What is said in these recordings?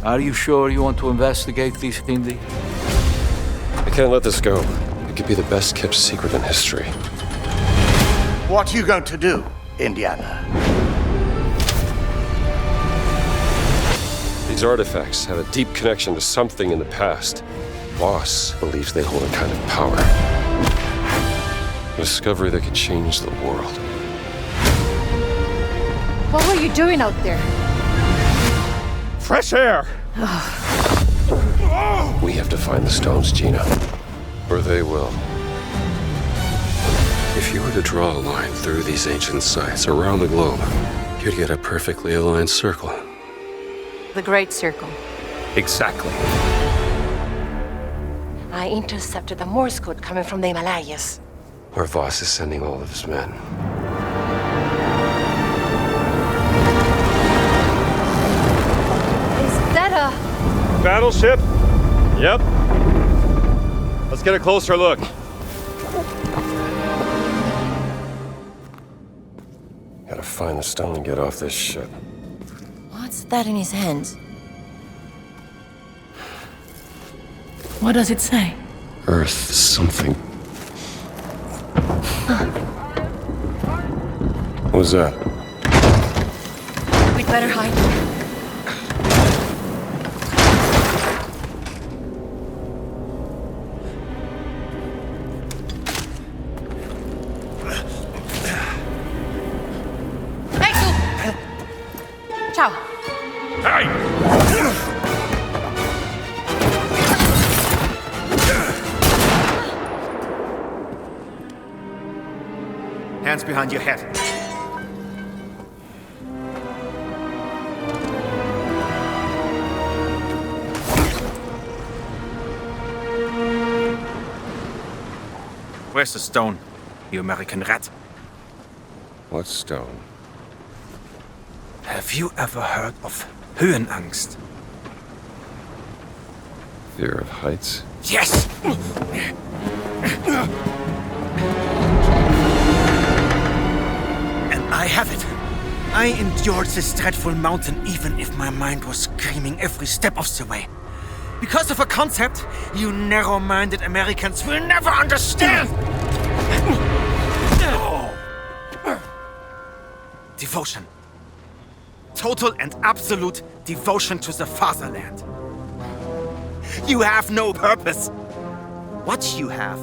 Are you sure you want to investigate these Hindi? I can't let this go. It could be the best kept secret in history. What are you going to do, Indiana? These artifacts have a deep connection to something in the past. Boss believes they hold a kind of power. A discovery that could change the world. What were you doing out there? Fresh air! We have to find the stones, Gina. Or they will. If you were to draw a line through these ancient sites around the globe, you'd get a perfectly aligned circle. The Great Circle. Exactly. I intercepted the Morse code coming from the Himalayas. Where Voss is sending all of his men. Is that a... Battleship? Yep. Let's get a closer look. Gotta find the stone and get off this ship. What's that in his hands? What does it say? Earth something. What was that? We'd better hide. Hey, tú! Ciao. Hey! Hands behind your head. Where's the stone, you American rat? What stone? Have you ever heard of Höhenangst? Fear of heights? Yes! And I have it. I endured this dreadful mountain even if my mind was screaming every step of the way. Because of a concept you narrow-minded Americans will never understand! Devotion. Total and absolute devotion to the fatherland. You have no purpose. What you have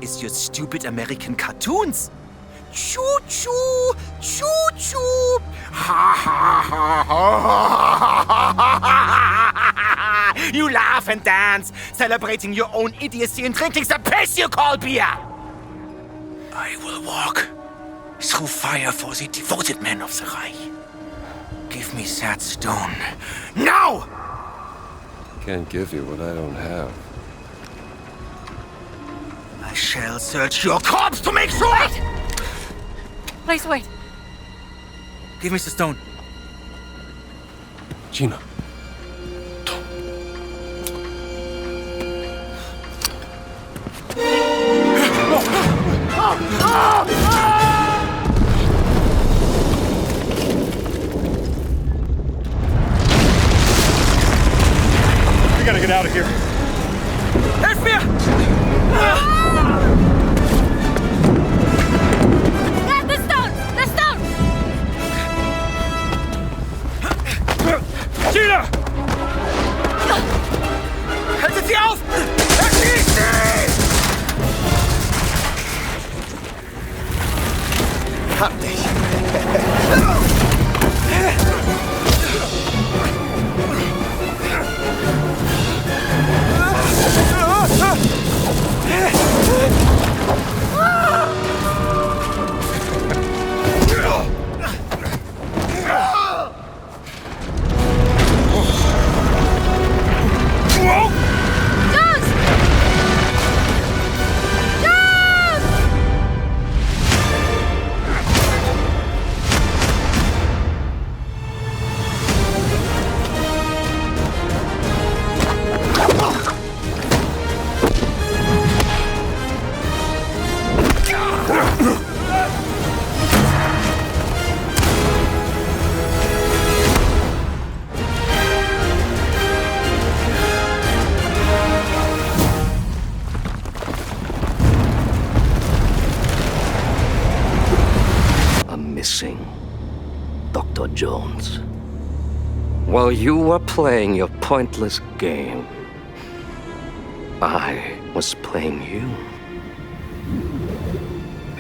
is your stupid American cartoons. Choo-choo, choo-choo. Ha ha ha ha. You laugh and dance, celebrating your own idiocy and drinking the piss you call beer. I will walk through fire for the devoted men of the Reich. Give me that stone. Now! Can't give you what I don't have. I shall search your corpse to make sure! Wait! Please wait. Give me the stone. Gina. We gotta get out of here. Help me! The stone! The stone! Gina! Haltet sie auf! Erschießt sie! Hab dich. months. While you were playing your pointless game, I was playing you.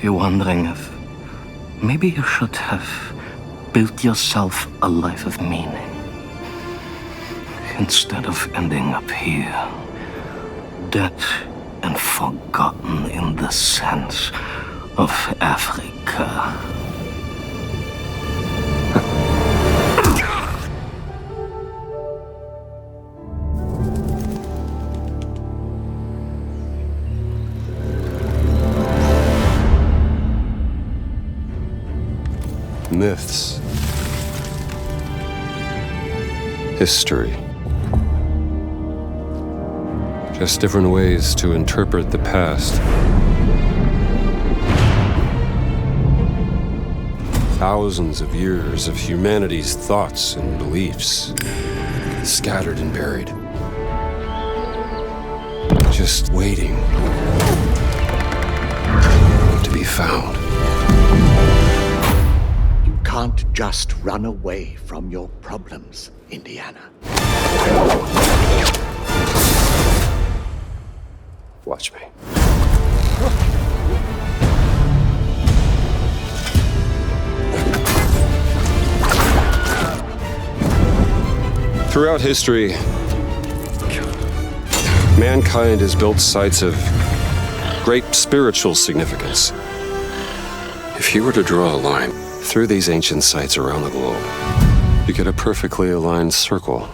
You're wondering if maybe you should have built yourself a life of meaning instead of ending up here, dead and forgotten in the sense of Africa. Myths. History. Just different ways to interpret the past. Thousands of years of humanity's thoughts and beliefs, scattered and buried. Just waiting to be found. You can't just run away from your problems, Indiana. Watch me. Throughout history, mankind has built sites of great spiritual significance. If you were to draw a line through these ancient sites around the globe, you get a perfectly aligned circle.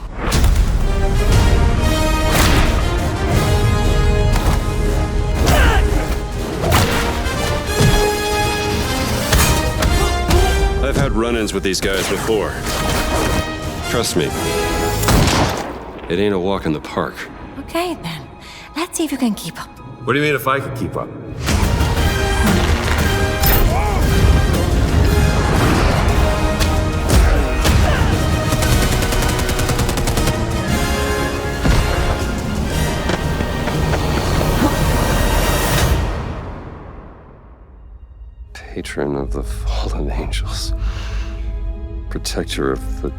I've had run-ins with these guys before. Trust me, it ain't a walk in the park. Okay, then. Let's see if you can keep up. What do you mean if I could keep up? Patron of the fallen angels. Protector of the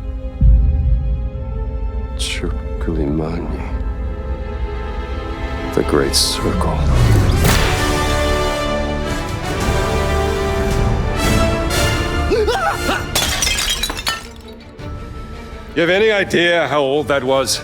Chukulimani. The Great Circle. You have any idea how old that was?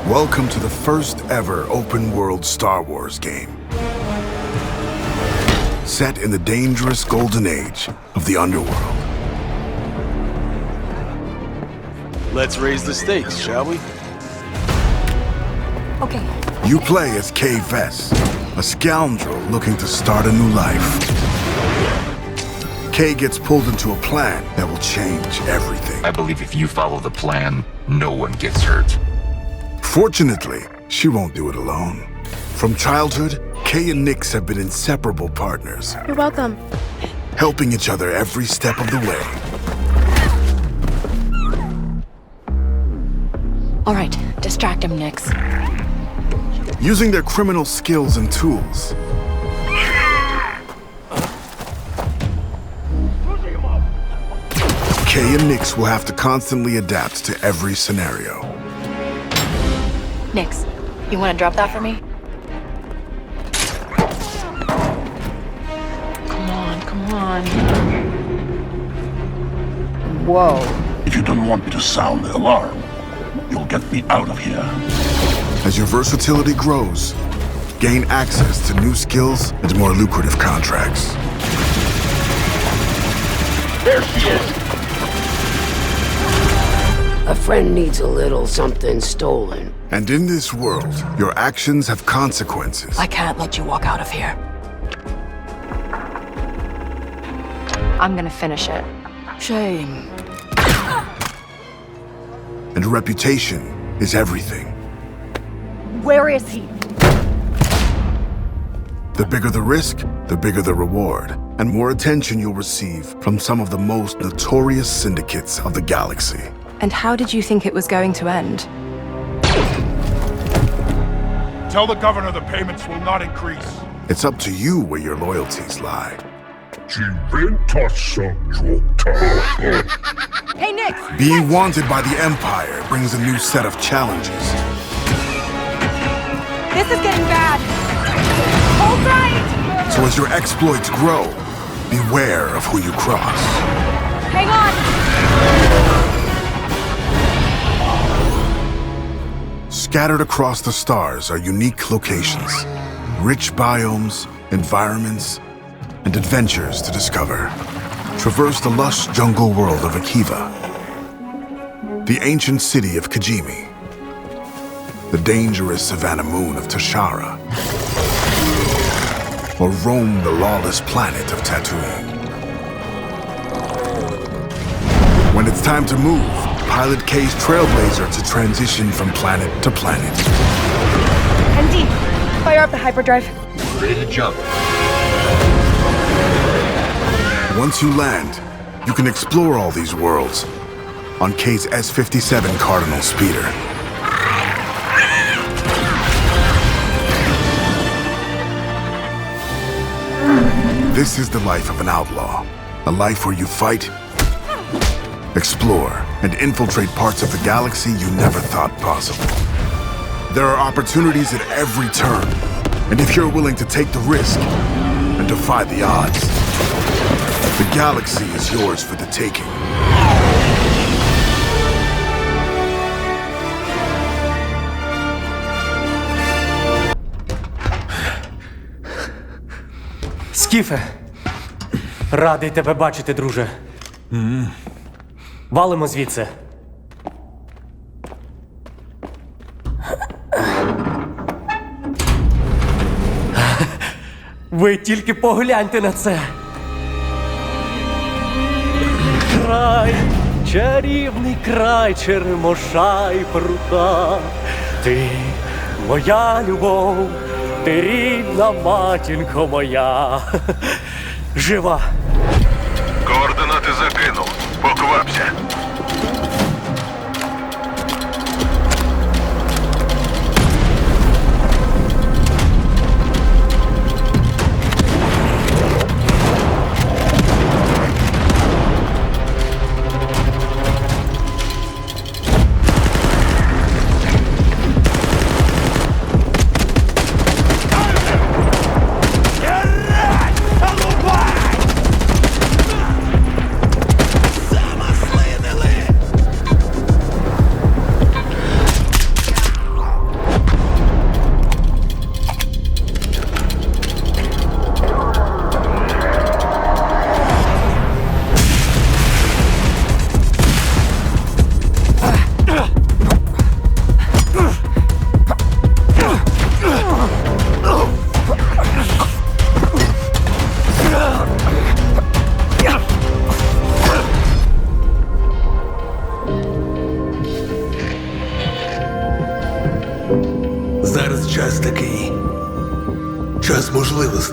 Welcome to the first ever open-world Star Wars game. Set in the dangerous golden age of the underworld. Let's raise the stakes, shall we? Okay. You play as Kay Vess, a scoundrel looking to start a new life. Kay gets pulled into a plan that will change everything. I believe if you follow the plan, no one gets hurt. Fortunately, she won't do it alone. From childhood, Kay and Nix have been inseparable partners, You're welcome. helping each other every step of the way. All right, distract him, Nix. Using their criminal skills and tools. Kay and Nix will have to constantly adapt to every scenario. Nix, you want to drop that for me? Come on. Whoa. If you don't want me to sound the alarm, you'll get me out of here. As your versatility grows, gain access to new skills and more lucrative contracts. There she is! A friend needs a little something stolen. And in this world, your actions have consequences. I can't let you walk out of here. I'm gonna finish it. Shame. And reputation is everything. Where is he? The bigger the risk, the bigger the reward, and more attention you'll receive from some of the most notorious syndicates of the galaxy. And how did you think it was going to end? Tell the governor the payments will not increase. It's up to you where your loyalties lie. Hey, Nix! Being wanted by the Empire brings a new set of challenges. This is getting bad! Hold tight! So as your exploits grow, beware of who you cross. Hang on! Scattered across the stars are unique locations, rich biomes, environments, and adventures to discover. Traverse the lush jungle world of Akiva, the ancient city of Kijimi, the dangerous savannah moon of Tashara, or roam the lawless planet of Tatooine. When it's time to move, pilot Kay's Trailblazer to transition from planet to planet. MD, fire up the hyperdrive. Ready to jump. Once you land, you can explore all these worlds on Kay's S-57 Cardinal Speeder. This is the life of an outlaw. A life where you fight, explore, and infiltrate parts of the galaxy you never thought possible. There are opportunities at every turn, and if you're willing to take the risk and defy the odds, the galaxy is yours for the taking. Скіфе, радий тебе бачити, друже. Валимо звідси. Ви тільки погляньте на це. Край, чарівний край черемоша і прута. Ти моя любов, ти рідна матінко моя. Жива. Координати закинув. Поквапся.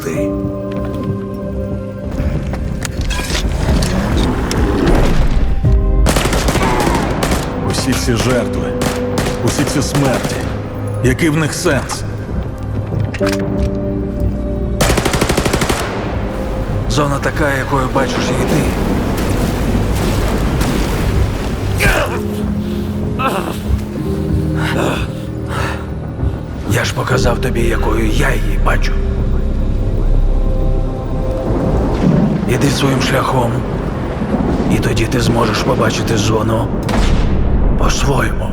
ти. Усі ці жертви, усі ці смерті. Який в них сенс? Зона така, якою бачиш її ти. Я ж показав тобі, якою я її бачу. Іди своїм шляхом, і тоді ти зможеш побачити зону по-своєму.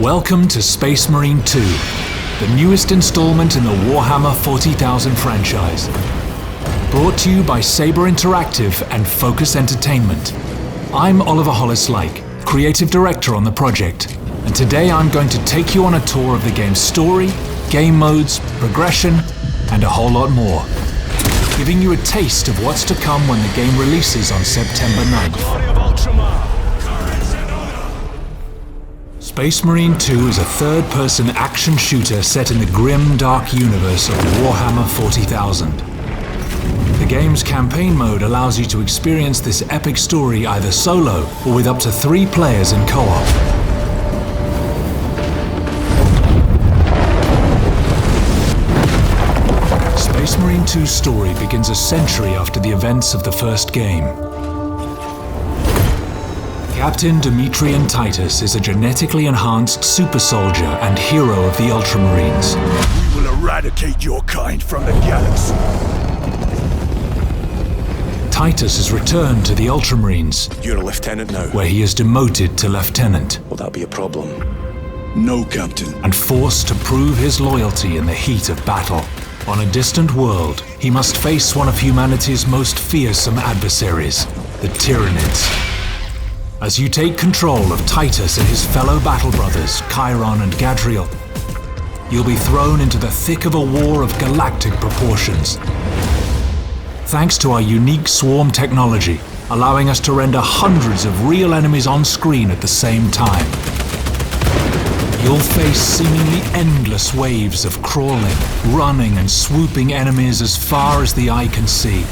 Welcome to Space Marine 2, the newest installment in the Warhammer 40,000 franchise. Brought to you by Saber Interactive and Focus Entertainment. I'm Oliver Hollis-Like, creative director on the project, and today I'm going to take you on a tour of the game's story, game modes, progression, and a whole lot more, giving you a taste of what's to come when the game releases on September 9th. Space Marine 2 is a third-person action shooter set in the grim, dark universe of Warhammer 40,000. The game's campaign mode allows you to experience this epic story either solo or with up to 3 players in co-op. Space Marine 2's story begins a century after the events of the first game. Captain Demetrian Titus is a genetically enhanced super soldier and hero of the Ultramarines. We will eradicate your kind from the galaxy. Titus has returned to the Ultramarines. You're a lieutenant now. Where he is demoted to lieutenant. Will that be a problem? No, Captain. And forced to prove his loyalty in the heat of battle. On a distant world, he must face one of humanity's most fearsome adversaries, the Tyranids. As you take control of Titus and his fellow battle brothers, Chiron and Gadriel, you'll be thrown into the thick of a war of galactic proportions. Thanks to our unique swarm technology, allowing us to render hundreds of real enemies on screen at the same time. You'll face seemingly endless waves of crawling, running and swooping enemies as far as the eye can see.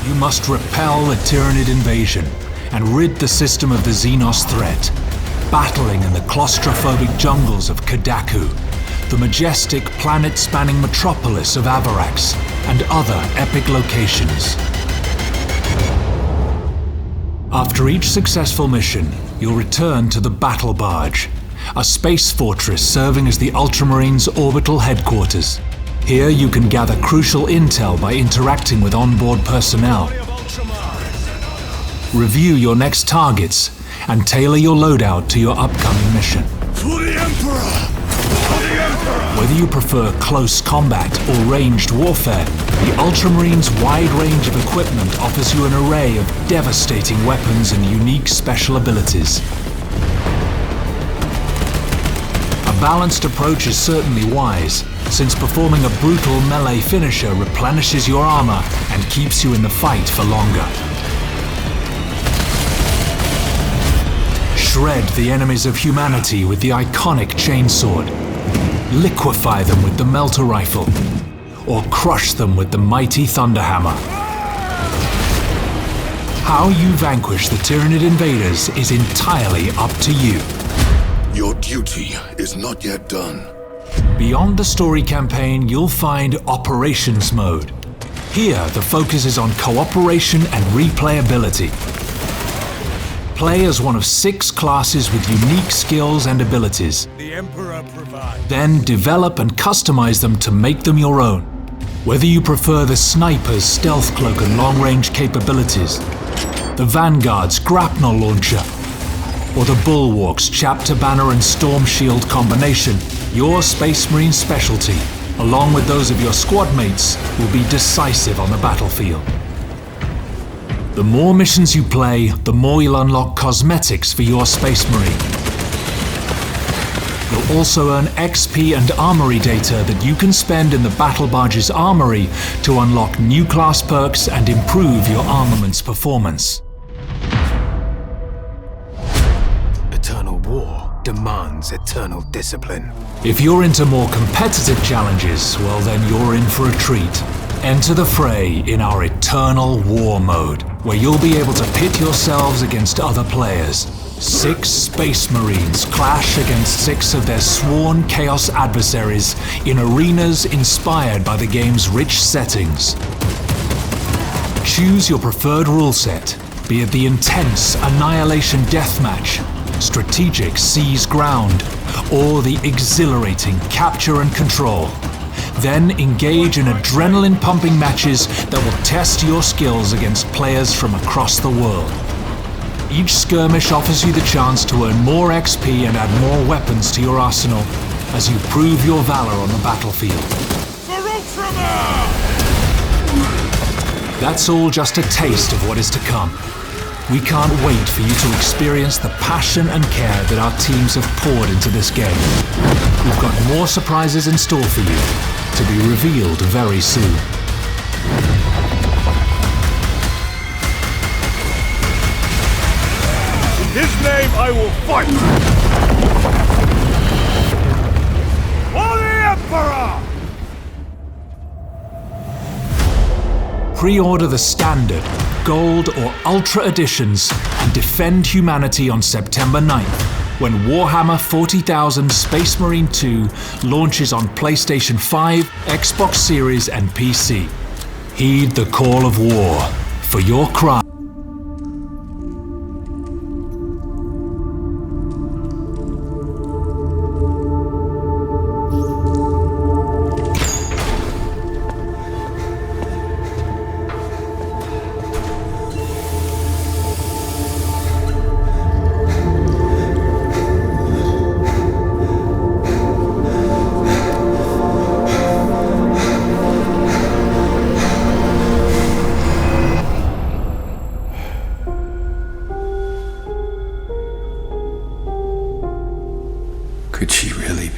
You must repel the Tyranid invasion and rid the system of the Xenos threat, battling in the claustrophobic jungles of Kadaku, the majestic planet-spanning metropolis of Avarax, and other epic locations. After each successful mission, you'll return to the Battle Barge, a space fortress serving as the Ultramarines' orbital headquarters. Here you can gather crucial intel by interacting with onboard personnel, review your next targets, and tailor your loadout to your upcoming mission. For the Emperor! For the Emperor! Whether you prefer close combat or ranged warfare, the Ultramarines' wide range of equipment offers you an array of devastating weapons and unique special abilities. A balanced approach is certainly wise, since performing a brutal melee finisher replenishes your armor and keeps you in the fight for longer. Shred the enemies of humanity with the iconic chainsword, liquefy them with the melter rifle, or crush them with the mighty thunderhammer. How you vanquish the Tyranid invaders is entirely up to you. Your duty is not yet done. Beyond the story campaign, you'll find Operations Mode. Here, the focus is on cooperation and replayability. Play as one of 6 classes with unique skills and abilities. The Emperor provides. Then develop and customize them to make them your own. Whether you prefer the Sniper's stealth cloak and long-range capabilities, the Vanguard's grapnel launcher, or the Bulwark's chapter banner and storm shield combination, your Space Marine specialty, along with those of your squad mates, will be decisive on the battlefield. The more missions you play, the more you'll unlock cosmetics for your Space Marine. You'll also earn XP and armory data that you can spend in the Battle Barge's armory to unlock new class perks and improve your armament's performance. Eternal war demands eternal discipline. If you're into more competitive challenges, well then you're in for a treat. Enter the fray in our Eternal War mode, where you'll be able to pit yourselves against other players. 6 Space Marines clash against 6 of their sworn Chaos adversaries in arenas inspired by the game's rich settings. Choose your preferred rule set, be it the intense Annihilation Deathmatch, strategic Seize Ground, or the exhilarating Capture and Control. Then engage in adrenaline-pumping matches that will test your skills against players from across the world. Each skirmish offers you the chance to earn more XP and add more weapons to your arsenal as you prove your valor on the battlefield. That's all just a taste of what is to come. We can't wait for you to experience the passion and care that our teams have poured into this game. We've got more surprises in store for you, to be revealed very soon. In his name I will fight! For the Emperor! Pre-order the Standard, Gold or Ultra editions and defend humanity on September 9th, when Warhammer 40,000 Space Marine 2 launches on PlayStation 5, Xbox Series and PC. Heed the call of war for your crime.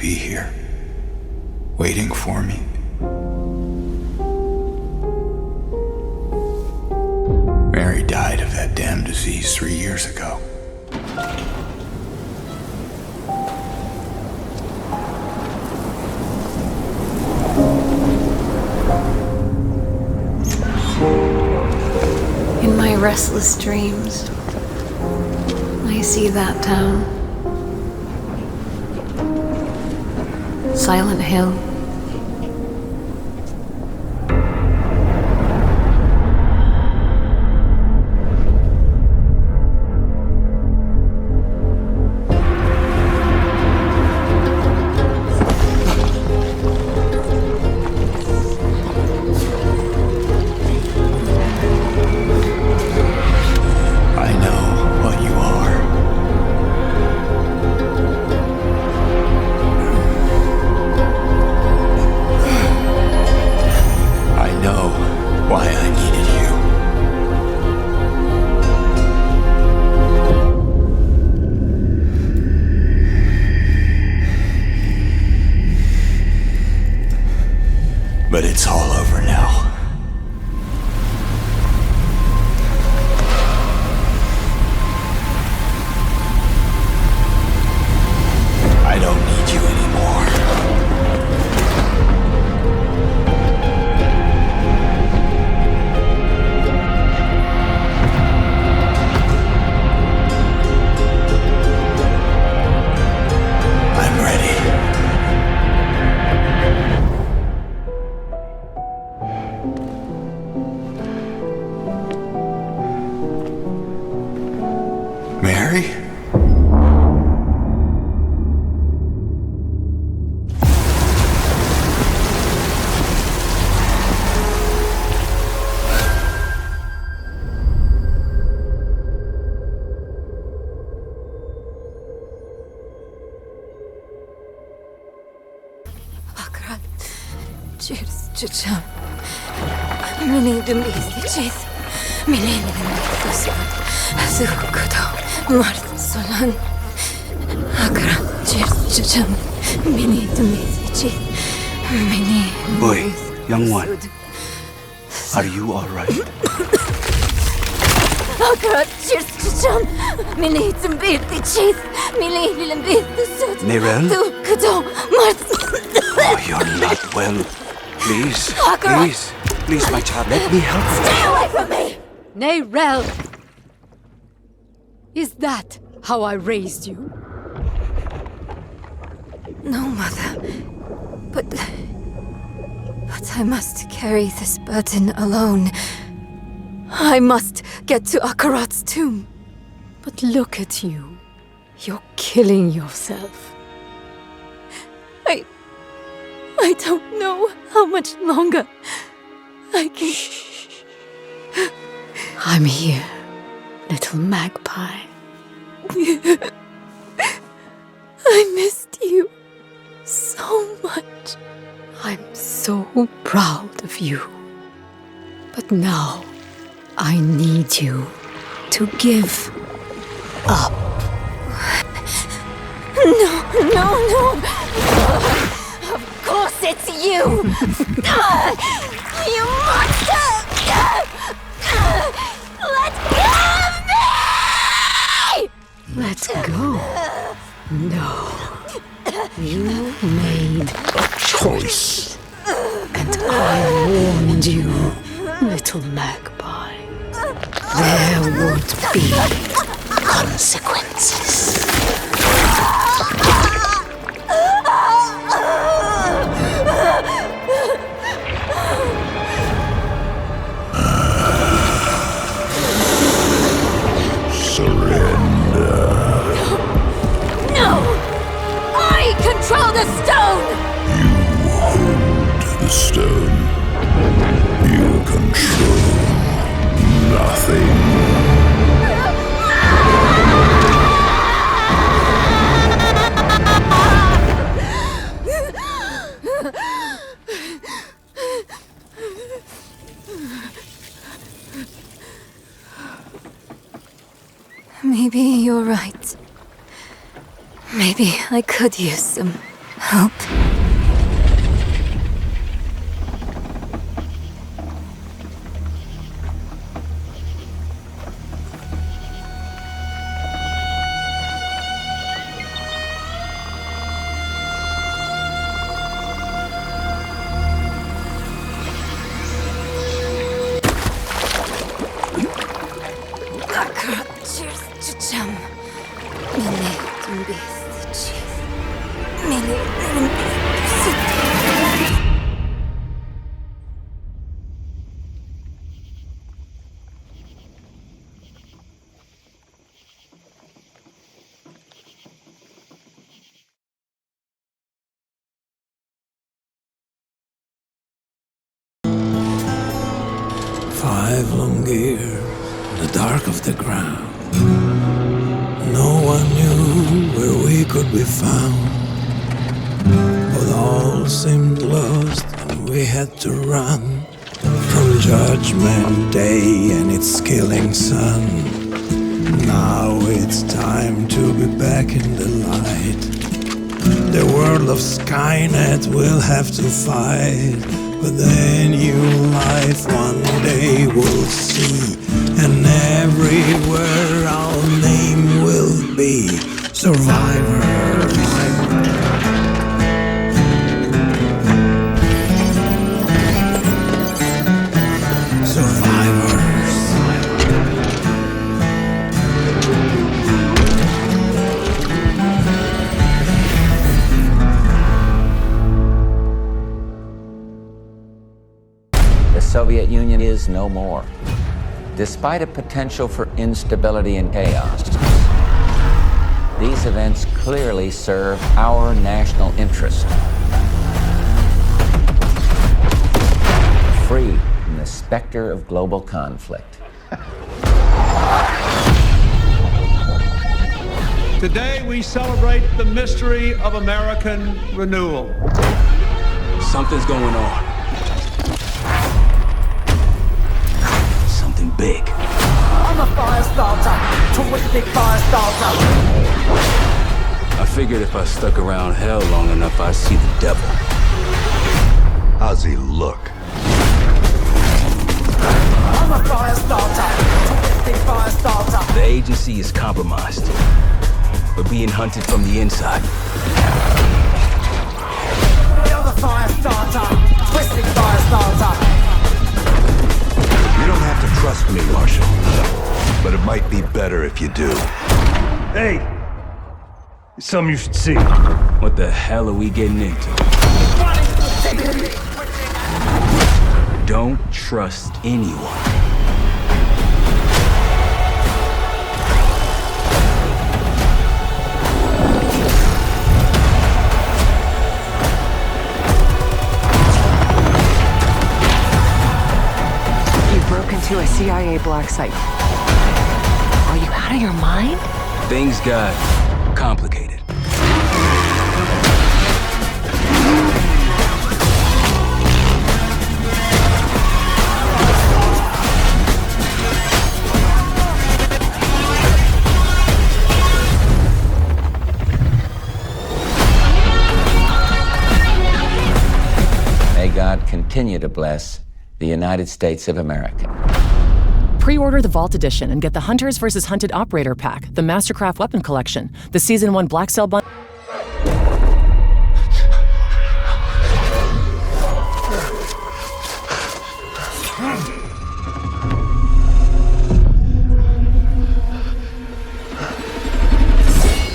be here, waiting for me. Mary died of that damn disease 3 years ago. In my restless dreams, I see that town. Silent Hill. But it's all over now. I don't need you anymore. I'm ready. Mary? Akkurat. Cheers, chicham. Mini dumisichis. Mini Zukudo. Mart Solan. Akkurat. Cheers, chicham. Mini dumisichis. Mini. Boy, young one. Are you alright? Akkurat. Cheers, chicham. Mini dumisichis. Mini dumisichis. Nerel? Zukudo. Mart. Oh, you're not well. Please, please, my child, let me help you. Stay away from me! Nerel! Is that how I raised you? No, Mother. But I must carry this burden alone. I must get to Akarat's tomb. But look at you. You're killing yourself. I don't know how much longer I can... I'm here, little magpie. I missed you so much. I'm so proud of you. But now, I need you to give up. No. Of course it's you! You monster! Let go of me! Let go? No. You made a choice. And I warned you, little magpie. There would be consequences. No! I control the stone! You hold the stone. You control nothing. Maybe you're right. Maybe I could use some Help. Five long years in the dark of the ground. No one knew where we could be found. But all seemed lost and we had to run from Judgment Day and its killing sun. Now it's time to be back in the light. The world of Skynet will have to fight. But then new life one day we'll see, and everywhere our name will be survivors. The Soviet Union is no more. Despite a potential for instability and chaos, these events clearly serve our national interest. Free from the specter of global conflict. Today we celebrate the mystery of American renewal. Something's going on. Something big. I'm a fire starter, twisted fire starter. I figured if I stuck around hell long enough, I'd see the devil. How's he look? I'm a fire starter, twisted fire starter. The agency is compromised. We're being hunted from the inside. You're the fire starter, twisted fire starter. You don't have to trust me, Marshal. But it might be better if you do. Hey! It's something you should see. What the hell are we getting into? Don't trust anyone. To a CIA black site. Are you out of your mind? Things got complicated. May God continue to bless the United States of America. Pre-order the Vault Edition and get the Hunters vs. Hunted Operator Pack, the Mastercraft Weapon Collection, the Season 1 Black Cell Bundle.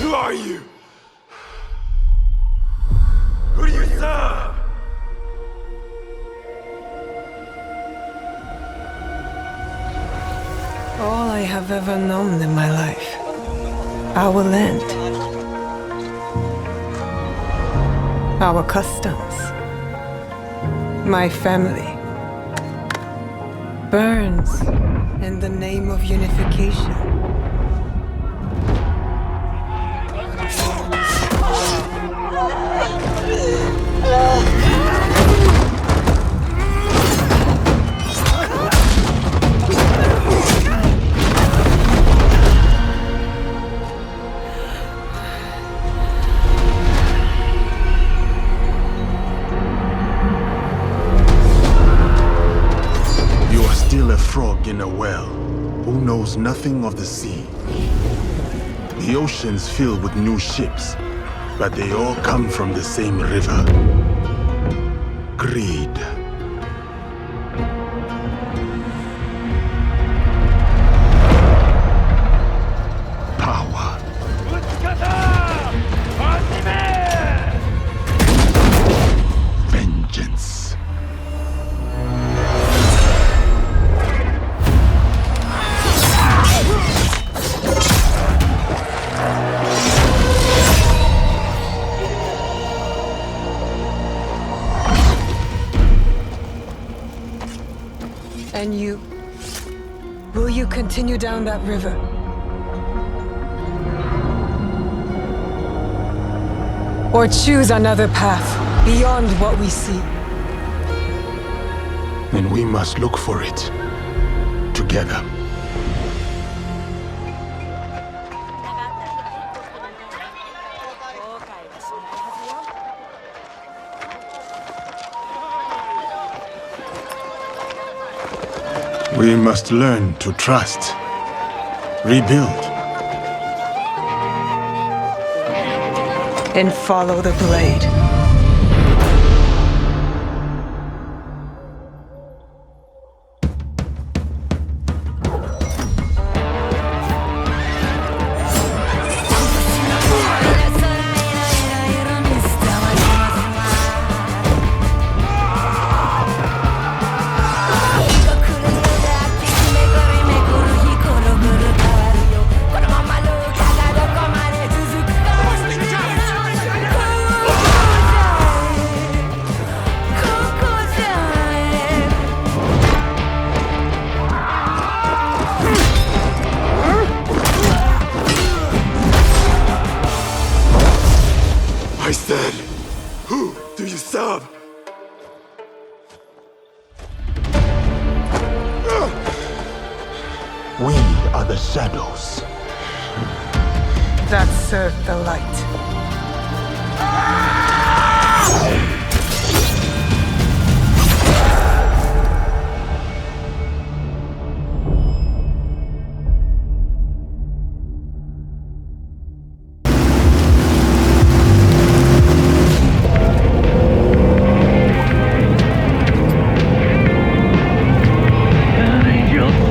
Who are you? Who do you serve? All I have ever known in my life. Our land. Our customs. My family. Burns in the name of unification. dug in a well, who knows nothing of the sea. The ocean's filled with new ships, but they all come from the same river. Greed. Power. Vengeance. And you? Will you continue down that river? Or choose another path, beyond what we see? Then we must look for it. Together. We must learn to trust. Rebuild. And follow the blade. I said, who do you serve? We are the shadows. That serve the light.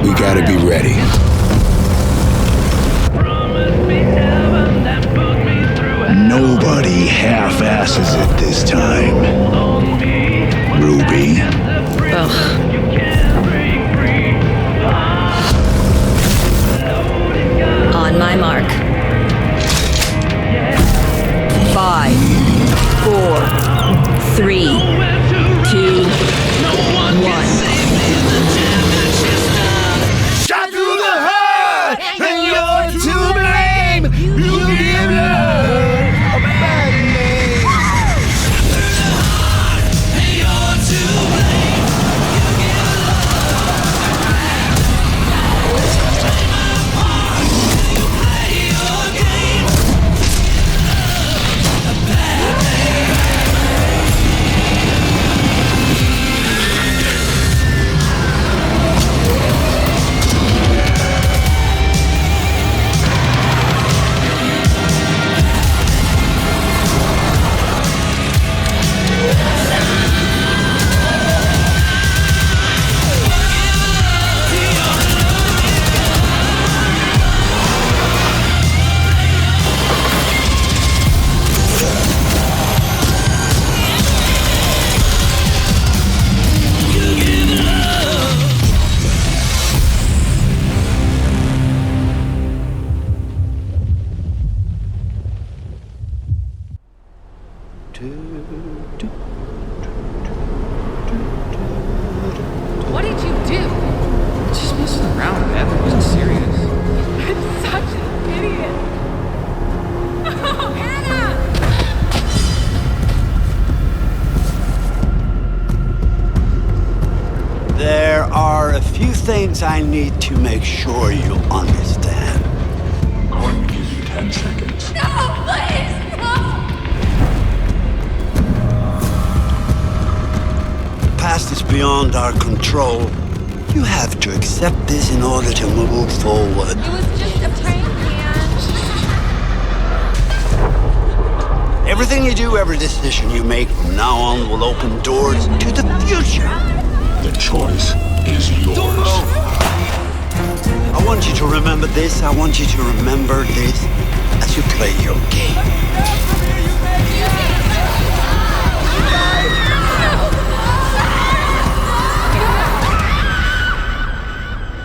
We gotta be ready. Nobody half-asses it this time. Ruby. Ugh. On my mark. 5, 4, 3, 2, 1. Shot through the heart, and you're to blame. You give love a bad name. And you're to blame. You give love. You play your game. A bad What did you do? Just messing around, man. It wasn't serious. I'm such an idiot. Oh, Anna! There are a few things I need to make sure you understand. I'm going to give you 10 seconds. No, please! No! The past is beyond our control. You have to accept this in order to move forward. It was just a prank, man. Everything you do, every decision you make from now on will open doors to the future. The choice is yours. I want you to remember this. I want you to remember this as you play your game.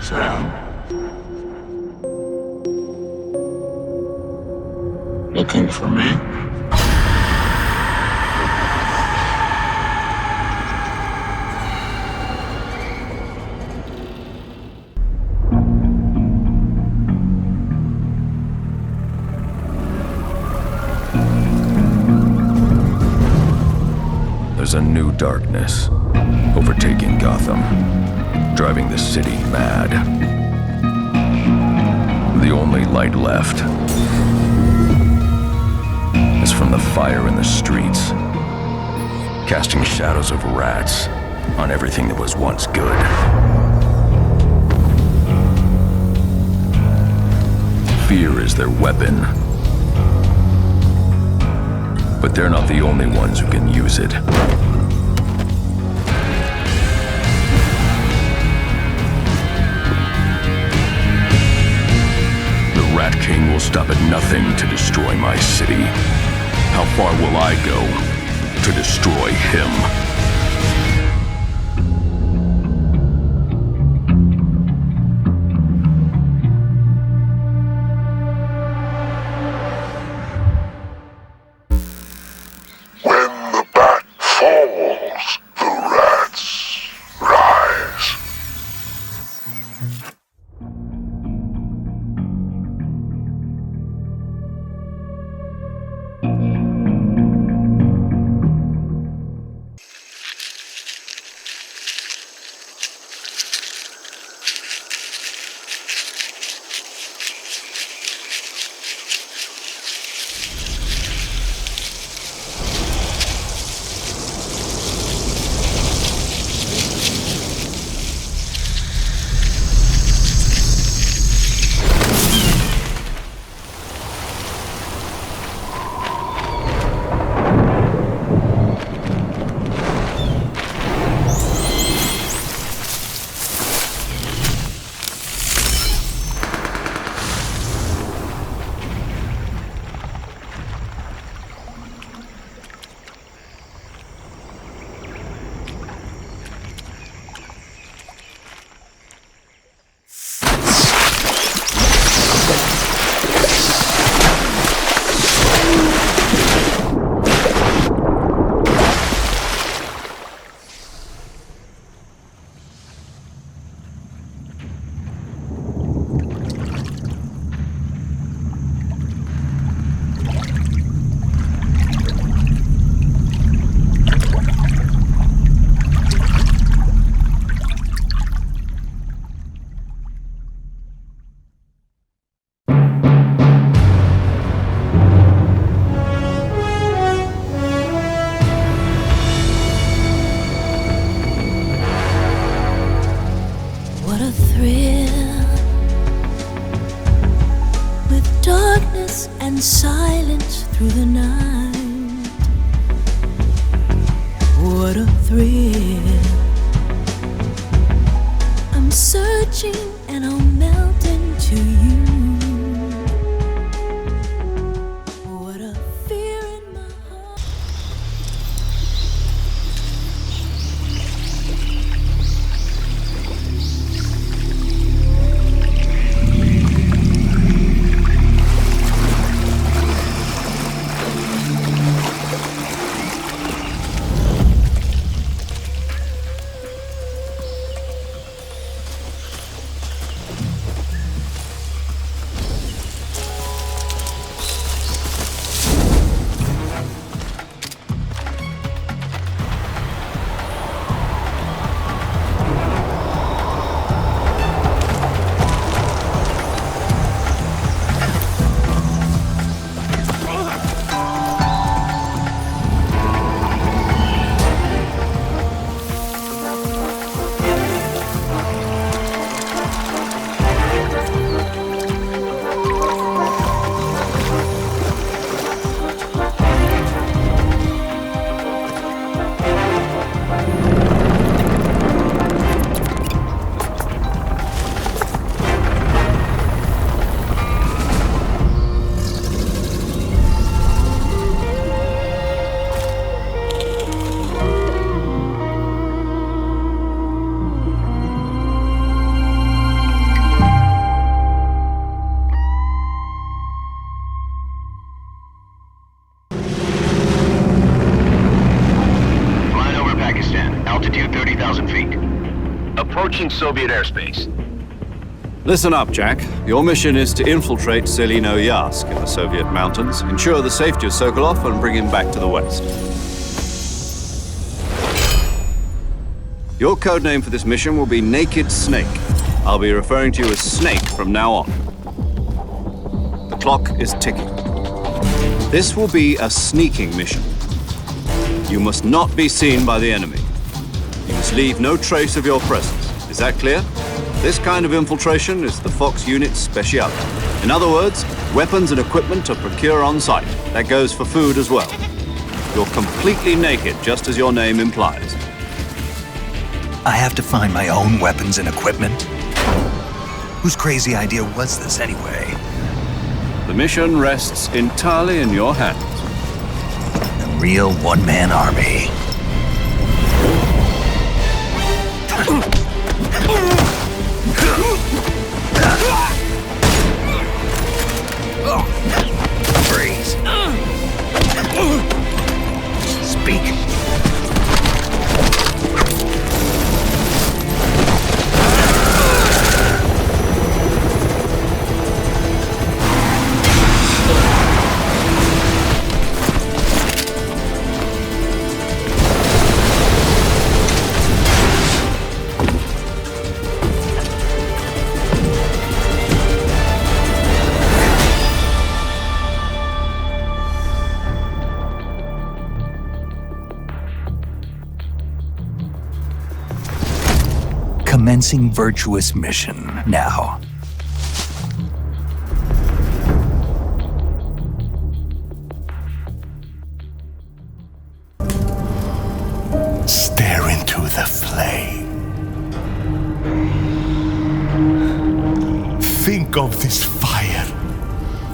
Sam. Looking for me? There's a new darkness overtaking Gotham, driving the city mad. The only light left is from the fire in the streets, casting shadows of rats on everything that was once good. Fear is their weapon, but they're not the only ones who can use it. The Rat King will stop at nothing to destroy my city. How far will I go to destroy him? And silence through the night. What a thrill. I'm searching and I'll melt into you. What a fear in my heart. Approaching Soviet airspace. Listen up, Jack. Your mission is to infiltrate Selino-Yask in the Soviet mountains, ensure the safety of Sokolov, and bring him back to the west. Your codename for this mission will be Naked Snake. I'll be referring to you as Snake from now on. The clock is ticking. This will be a sneaking mission. You must not be seen by the enemy. You must leave no trace of your presence. Is that clear? This kind of infiltration is the Fox unit's specialty. In other words, weapons and equipment to procure on site. That goes for food as well. You're completely naked, just as your name implies. I have to find my own weapons and equipment? Whose crazy idea was this anyway? The mission rests entirely in your hands. A real one-man army. Freeze. Speak. Commencing virtuous mission now. Stare into the flame. Think of this fire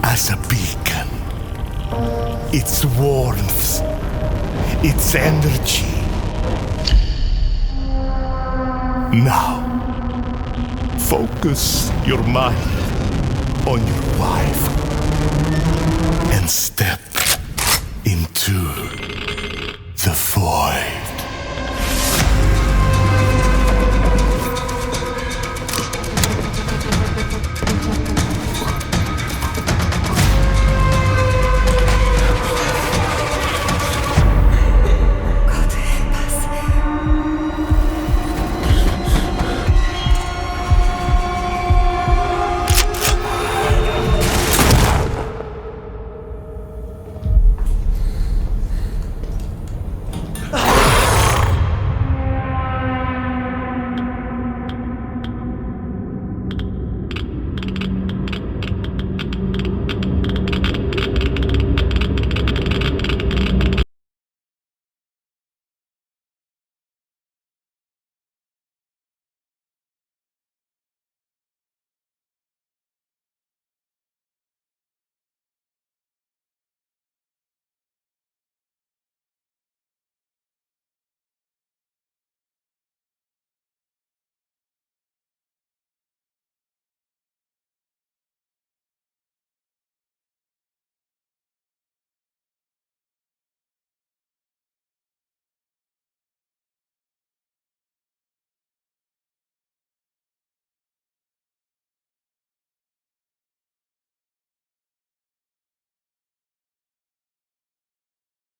as a beacon. Its warmth, its energy. Now, focus your mind on your wife and step into the void.